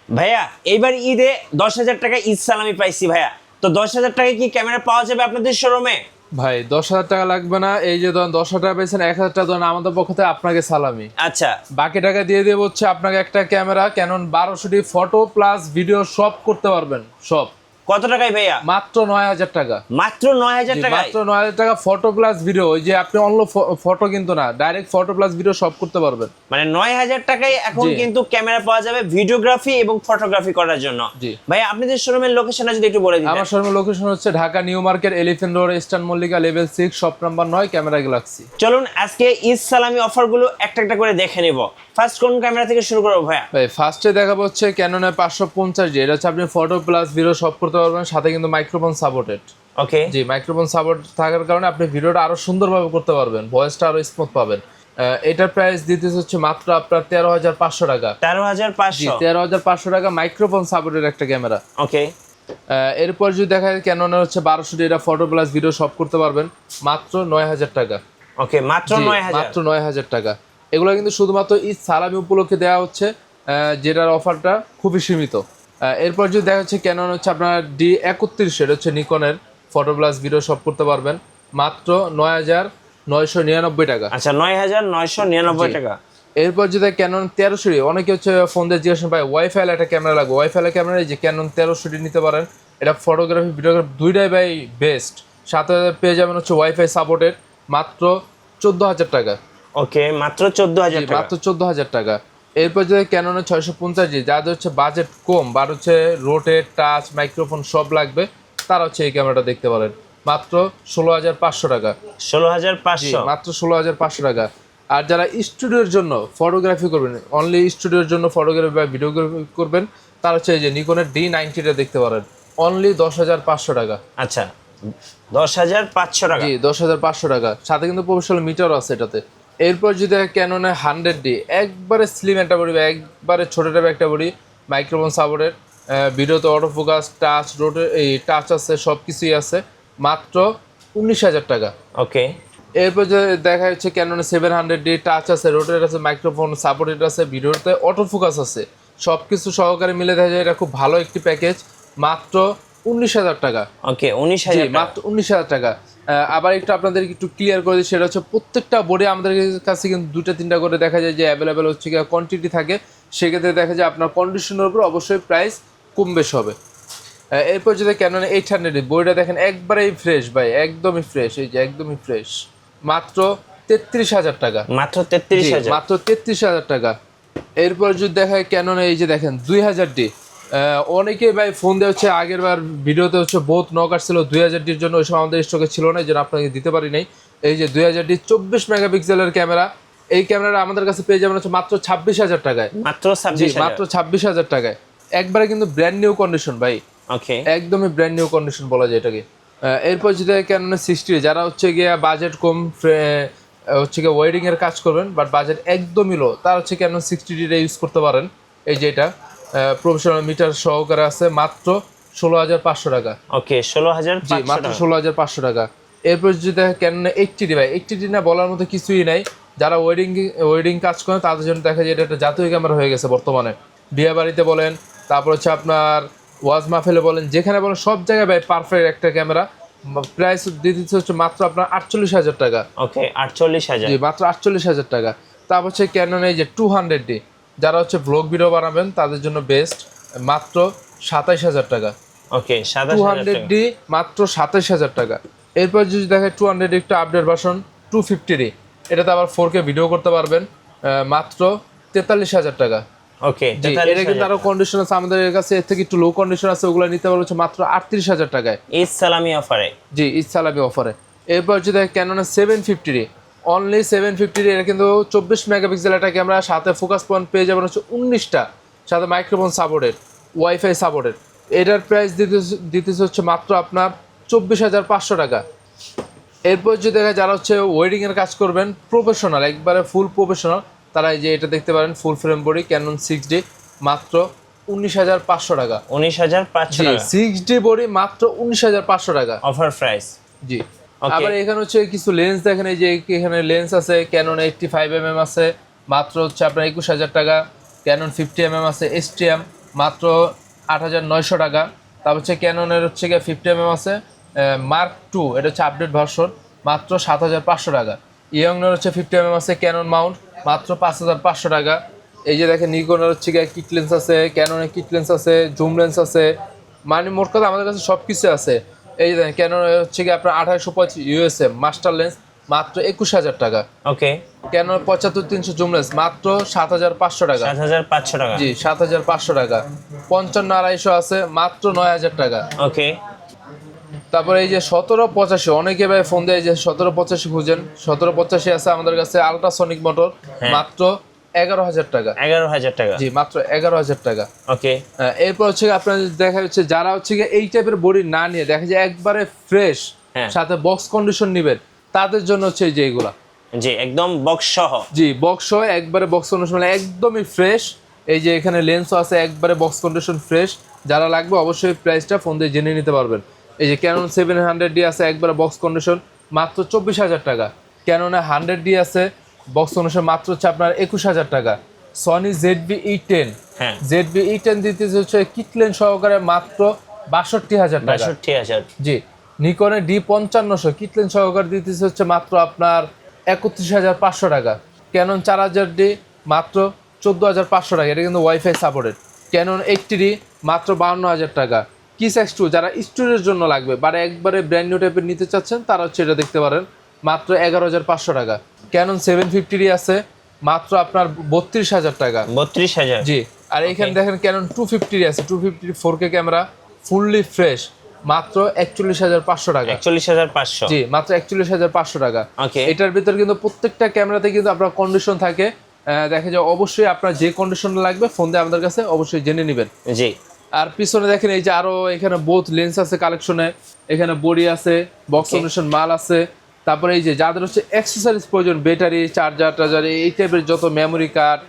ভাইয়া এইবার ঈদে 10,000 টাকা ঈদ সালামি পাইছি ভাইয়া। তো 10,000 টাকায় কি ক্যামেরা পাওয়া যাবে আপনাদের শোরুমে? ভাই 10,000 টাকা লাগবে না, এই যে ধরেন 10,000 টাকা পেয়েছেন, 1,000 টাকা ধরেন আমাদের পক্ষ থেকে আপনাকে সালামি। আচ্ছা, বাকি টাকা দিয়ে দেবো হচ্ছে আপনাকে একটা camera Canon 1200 photo plus video সব করতে পারবেন সব। কত টাকায় ভাইয়া? মাত্র 9,000 টাকা। মাত্র 9,000 টাকায়? মাত্র 9,000 টাকা ফটো প্লাস ভিডিও, ওই যে আপনি অন্য ফটো কিন্তু না, ডাইরেক্ট ফটো প্লাস ভিডিও সব করতে পারবেন। মানে 9,000 টাকায় এখন জি। কিন্তু ক্যামেরা পাওয়া যাবে ভিডিওগ্রাফি এবং ফটোগ্রাফি করার জন্য। জি। ভাইয়া আপনাদের শোরুমের লোকেশনটা যদি একটু বলে দিতেন। আমার শোরুমের লোকেশন হচ্ছে Dhaka new market, elephant road, eastern Mallika, level 6, shop number 9, camera Galaxy. চলুন আজকে ঈদ সালামি অফারগুলো একটা একটা করে দেখে নিব। ফার্স্ট কোন ক্যামেরা থেকে শুরু করবো ভাইয়া? ভাই ফার্স্টে দেখাবো হচ্ছে ক্যাননের 550 এটা হচ্ছে আপনি ফটো প্লাস ভিডিও সব করতে পারবেন, সাথে কিন্তু মাইক্রোফোন সাপোর্টেড। ওকে। জি, মাইক্রোফোন সাপোর্ট থাকার কারণে আপনি ভিডিওটা আরো সুন্দরভাবে করতে পারবেন, ভয়েসটা আরো স্মুথ পাবেন। এটার প্রাইস দিতেছে হচ্ছে মাত্র আপনার 13,500 টাকা। 13,500? জি, 13,500 টাকা মাইক্রোফোন সাপোর্টের একটা ক্যামেরা। ওকে। এরপর যদি দেখা যায় ক্যাননের হচ্ছে 1200 এটা ফটো প্লাস ভিডিও সব করতে পারবেন, মাত্র 9,000 টাকা। ওকে, মাত্র জি, 9,000? মাত্র 9,000 টাকা। এগুলো কিন্তু শুধুমাত্র ঈদ সালামি উপলক্ষে দেওয়া হচ্ছে, যেটার অফারটা খুবই সীমিত। এরপর যদি দেখা যাচ্ছে ক্যানন হচ্ছে আপনার D31, এটা হচ্ছে নিকনের ফটো প্লাস ভিডিও সব করতে পারবেন, মাত্র 9,999 টাকা। আচ্ছা, 9,999 জি। টাকা। এরপর যদি ক্যানন 1300, অনেকে হচ্ছে ফোন দিয়ে জিজ্ঞাসা পায় ওয়াইফাই একটা ক্যামেরা লাগবে, ওয়াইফাই ক্যামেরা যে ক্যানন 1300 নিতে পারেন। এটা ফটোগ্রাফি ভিডিওগ্রাফি দুইটাই ভাই বেস্ট। সাথে পেয়ে যাবেন হচ্ছে ওয়াইফাই সাপোর্টেড, মাত্র 14,000 টাকা। ওকে, মাত্র 14,000 জি, টাকা। মাত্র 14,000 টাকা। এরপর যদি ক্যাননের 650, যাদের হচ্ছে বাজেট কম বা হচ্ছে রোটেট টাচ মাইক্রোফোন সব লাগবে, তারা হচ্ছে এই ক্যামেরাটা দেখতে পারেন, মাত্র 16,500 টাকা। জি, 16,500? মাত্র 16,500 টাকা। আর যারা স্টুডিওর জন্য ফটোগ্রাফি করবেন, অনলি স্টুডিওর জন্য ফটোগ্রাফি বা ভিডিওগ্রাফি করবেন, তারা হচ্ছে এই যে নিকনের D90টা দেখতে পারেন, অনলি 10,500 টাকা। আচ্ছা, 10,500 টাকা। জি, 10,500 টাকা। সাথে কিন্তু প্রফেশনাল মিটারও আছে এটাতে। এরপর যদি ক্যাননে 100D একবারে স্লিম একটা বডি, একবারে ছোট টাইপের একটা বডি, মাইক্রোফোন সাপোর্টেড, ভিডিওতে অটো ফোকাস টাচ রোটে এই টাচ আছে, সব কিছুই আছে, মাত্র 19,000 টাকা। ওকে। এরপর যে দেখা যাচ্ছে ক্যাননে 700D টাচ আছে, রোটেট আছে, মাইক্রোফোন সাপোর্টেড আছে, ভিডিওতে অটো ফোকাস আছে, সব কিছু সহকারে মিলে দেখা যায় এটা খুব ভালো একটি প্যাকেজ, মাত্র 19,000 টাকা। ওকে, জি, 19,000 টাকা। মাত্র 19,000 টাকা। আবার একটু আপনাদের একটু ক্লিয়ার করে দিই, সেটা হচ্ছে প্রত্যেকটা বোর্ডে আমাদের কাছে কিন্তু 2টা 3টা করে দেখা যায় যে অ্যাভেলেবেল হচ্ছে কি কোয়ান্টিটি থাকে, সেক্ষেত্রে দেখা যায় আপনার কন্ডিশনের উপর অবশ্যই প্রাইস কম বেশ হবে। এরপর যদি ক্যানন 800 বইটা দেখেন একবারেই ফ্রেশ ভাই, একদমই ফ্রেশ, এই যে একদমই ফ্রেশ, মাত্র 33,000 টাকা। মাত্র জি, 33,000? মাত্র 33,000 টাকা। এরপর যদি দেখায় ক্যানন এই যে দেখেন 2000D, অনেকে ভাই ফোন দিয়ে হচ্ছে আগের বার ভিডিওতে হচ্ছে বহুত নক আসছিল 2000Dর জন্য, ওই সময় আমাদের স্টকে ছিল না, এই জন্য আপনাকে দিতে পারি নাই। এই যে 2000D 24 মেগাপিক্সেলের ক্যামেরা, এই ক্যামেরাটা আমাদের কাছে পেয়ে যাবেন হচ্ছে মাত্র 26,000 টাকায়। মাত্র জি, 26,000? মাত্র 26,000 টাকায়। একবারে কিন্তু ব্র্যান্ড নিউ কন্ডিশন ভাই, ওকে। একদমই ব্র্যান্ড নিউ কন্ডিশন বলা যায় এটাকে। এরপর যদি ক্যাননের 60, যারা হচ্ছে গিয়ে বাজেট কম, হচ্ছে গিয়ে ওয়েডিং এর কাজ করবেন বাট বাজেট একদমই লো, তারা হচ্ছে ক্যানন 60Dটা ইউজ করতে পারেন। এই যে এটা প্রফেশনাল মিটার সহকারে আছে, মাত্র 16,500 টাকা। ওকে, জি, 16,500 মাত্র টাকা। 16,500 টাকা। এরপর যদি দেখেন ক্যানন 80D ভাই, 80D না বলার মতো কিছুই নাই। যারা ওয়েডিং কাজ করেন তাদের জন্য দেখা যায় এটা একটা জাতীয় ক্যামেরা হয়ে গেছে বর্তমানে। বিয়ে বাড়িতে বলেন, তারপর হচ্ছে আপনার ওয়াজ মাহফিলে বলেন, যেখানে বলেন সব জায়গায় ভাই পারফেক্ট একটা ক্যামেরা। প্রাইস দিতে হচ্ছে মাত্র আপনার 48,000 টাকা। ওকে, 48,000? জি, মাত্র 48,000 টাকা। তারপর হচ্ছে ক্যানন এই যে 200D, যারা হচ্ছে ব্লগ ভিডিও বানাবেন তাদের জন্য বেস্ট, মাত্র 27,000 টাকা। ওকে, 27,000 টাকা। 200D মাত্র 27,000 টাকা। এরপর যদি দেখে 200D একটু আপডেট ভার্সন 250D, এটাতে আবার 4K ভিডিও করতে পারবেন, মাত্র 43,000 টাকা। ওকে, জি, এটা কিন্তু আরো কন্ডিশন আছে আমাদের কাছে, এর থেকে একটু লো কন্ডিশন আছে, ওগুলো নিতে পারবো হচ্ছে মাত্র 38,000 টাকায়। ঈদ সালামি অফারে? জি, ঈদ সালামি অফারে। এরপর যদি ক্যাননের 750D, অনলি 750D, এটা কিন্তু 24 মেগাপিক্সেল একটা ক্যামেরা, সাথে ফোকাস পয়েন্ট পেয়ে যাবেন হচ্ছে 19টা, সাথে মাইক্রোফোন সাপোর্টেড, ওয়াইফাই সাপোর্টেড। এটার প্রাইস দিতেছে হচ্ছে মাত্র আপনার 24,500 টাকা। এরপর যদি দেখা যারা হচ্ছে ওয়েডিং এর কাজ করবেন প্রফেশনাল, একবারে ফুল প্রফেশনাল, তারা এই যে এটা দেখতে পারেন ফুল ফ্রেম বডি ক্যানন 6D, মাত্র 19,500 টাকা। 19,500 জি, টাকা 6D বডি মাত্র 19,500 টাকা। Offer price? জি। Okay. আবার এখানে হচ্ছে কিছু লেন্স দেখেন, এই যে এখানে লেন্স আছে, ক্যানন 85mm আছে, মাত্র হচ্ছে আপনার 21,000 টাকা। ক্যানন 50mm আছে, STM, মাত্র 8,900 টাকা। তারপর হচ্ছে ক্যাননের হচ্ছে গিয়ে 50mm আছে মার্ক টু, এটা হচ্ছে আপডেট ভার্সন, মাত্র 7,500 টাকা। ইয়ংনের হচ্ছে 50mm আছে ক্যানন মাউন্ট, মাত্র 5,500 টাকা। এই যে দেখেন নিকনের হচ্ছে গিয়ে কিট লেন্স আছে, ক্যাননের কিট লেন্স আছে, জুম লেন্স আছে, মানে মোট কথা আমাদের কাছে সব কিছু আছে। এই যে দেখেন ক্যাননের হচ্ছে গিয়ে আপনার 2825 ইউএসএ মাস্টার লেন্স, মাত্র 21,000 টাকা। ওকে, ক্যানন 75-300 জুম লেন্স, মাত্র 7,500 টাকা। 7,500 টাকা। জি 7,500 টাকা। 55-250 আছে, মাত্র 9,000 টাকা। ওকে, তারপরে এই যে 1785, অনেকে ভাই ফোন দেয় যে 1785 খুঁজেন, 1785 আছে আমাদের কাছে আলট্রাসনিক মোটর, মাত্র 11,000 টাকা। 11,000 টাকা। জি মাত্র 11,000 টাকা। ওকে, এরপর হচ্ছে আপনার দেখা যাচ্ছে যারা হচ্ছে এই টাইপের বডি না নিয়ে দেখা যায় একবারে ফ্রেশ সাথে বক্স কন্ডিশন নেবেন, তাদের জন্য হচ্ছে এই যে এগুলা। জি একদম বক্স সহ। জি বক্স সহ একবারে বক্স কন্ডিশন, মানে একদমই ফ্রেশ। এই যে এখানে লেন্সও আছে একবারে বক্স কন্ডিশন ফ্রেশ। যারা লাগবে অবশ্যই প্রাইসটা ফোন দিয়ে জেনে নিতে পারবেন। এই যে ক্যানন 700D আছে একবারে বক্স কন্ডিশন, মাত্র 24,000 টাকা। ক্যাননে 100D আছে বক্স কন্ডিশন, মাত্র হচ্ছে আপনার 21,000 টাকা। সনি ZV-E10, ZV-E10 দিতেছে হচ্ছে কিটলেন সহকারে মাত্র 62,000 টাকা। 62,000। জি নিকনের D5500 কিটলেন সহকারে দিতেছে হচ্ছে মাত্র আপনার 31,500 টাকা। ক্যানন 4000D মাত্র 14,500 টাকা, এটা কিন্তু ওয়াইফাই সাপোর্টেড। ক্যানন 80D মাত্র 52,000 টাকা। কিস X2 যারা স্টোরের জন্য লাগবে বা একবারে ব্র্যান্ড নিউ টাইপের নিতে চাচ্ছেন তারা হচ্ছে এটা দেখতে পারেন, মাত্র 11,500 টাকা। ক্যানন 750D আছে মাত্র আপনার 32,000 টাকা। 32,000। জি আর এখানে দেখেন ক্যানন 250D আছে, 250D 4K camera fully fresh, মাত্র 41,500 টাকা। 41,500। জি মাত্র 41,500 টাকা। ওকে, এটার ভিতর কিন্তু প্রত্যেকটা ক্যামেরাতে কিন্তু আপনার কন্ডিশন থাকে, দেখা যায় অবশ্যই আপনার যে কন্ডিশন লাগবে ফোন দিয়ে আমাদের কাছে অবশ্যই জেনে নেবেন। জি আর পিছনে দেখেন এই যে আরো এখানে বোথ লেন্স আছে কালেকশনে, এখানে বডি আছে, বক্স কন্ডিশন মাল আছে। তারপরে এই যে যাদের হচ্ছে অ্যাক্সেসরিজ প্রয়োজন, ব্যাটারি চার্জার এই টাইপের যত মেমোরি কার্ড,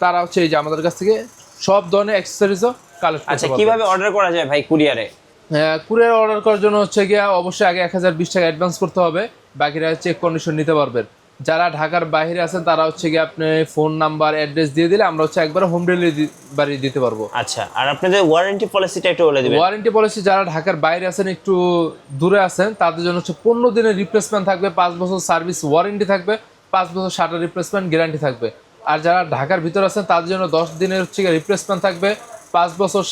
তারা হচ্ছে এই যে আমাদের কাছ থেকে সব ধরনের অ্যাক্সেসরিজও কালেক্ট করতে আচ্ছা, পারবে। কিভাবে অর্ডার করা যায় ভাই কুরিয়ারে? কুরিয়ার অর্ডার করার জন্য হচ্ছে গিয়া অবশ্যই আগে 1,020 টাকা অ্যাডভান্স করতে হবে, বাকিরা চেক কন্ডিশন নিতে পারবেন। যারা ঢাকার বাইরে আছেন তারা হচ্ছে গিয়ে আপনি ফোন নাম্বার অ্যাড্রেস দিয়ে দিলে আমরা হচ্ছে একবার হোম ডেলিভারি দিতে পারবো। আচ্ছা, আর আপনাদের ওয়ারেন্টি পলিসিটা একটু বলে দিবেন। ওয়ারেন্টি পলিসি যারা ঢাকার বাইরে আছেন একটু দূরে আছেন তাদের জন্য হচ্ছে 15 দিনের রিপ্লেসমেন্ট থাকবে, 5 বছর সার্ভিস ওয়ারেন্টি থাকবে, 5 বছর শাটার রিপ্লেসমেন্ট গ্যারান্টি থাকবে। আর যারা ঢাকার ভিতর আছেন তাদের জন্য 10 দিনের হচ্ছে রিপ্লেসমেন্ট থাকবে, 5 বছর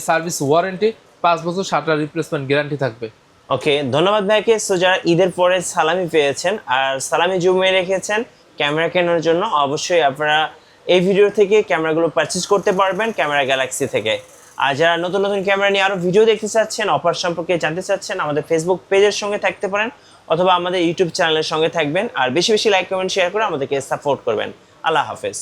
সার্ভিস ওয়ারেন্টি, 5 বছর শাটার রিপ্লেসমেন্ট গ্যারান্টি থাকবে। ওকে, ধন্যবাদ ভাইকে। সো যারা ঈদের পরে সালামি পেয়েছেন আর সালামি জমিয়ে রেখেছেন ক্যামেরা কেনার জন্য, অবশ্যই আপনারা এই ভিডিও থেকে ক্যামেরাগুলো পারচেজ করতে পারবেন ক্যামেরা গ্যালাক্সি থেকে। আর যারা নতুন নতুন ক্যামেরা নিয়ে আরও ভিডিও দেখতে চাচ্ছেন, অফার সম্পর্কে জানতে চাচ্ছেন, আমাদের ফেসবুক পেজের সঙ্গে থাকতে পারেন অথবা আমাদের ইউটিউব চ্যানেলের সঙ্গে থাকবেন। আর বেশি বেশি লাইক কমেন্ট শেয়ার করে আমাদেরকে সাপোর্ট করবেন। আল্লাহ হাফেজ।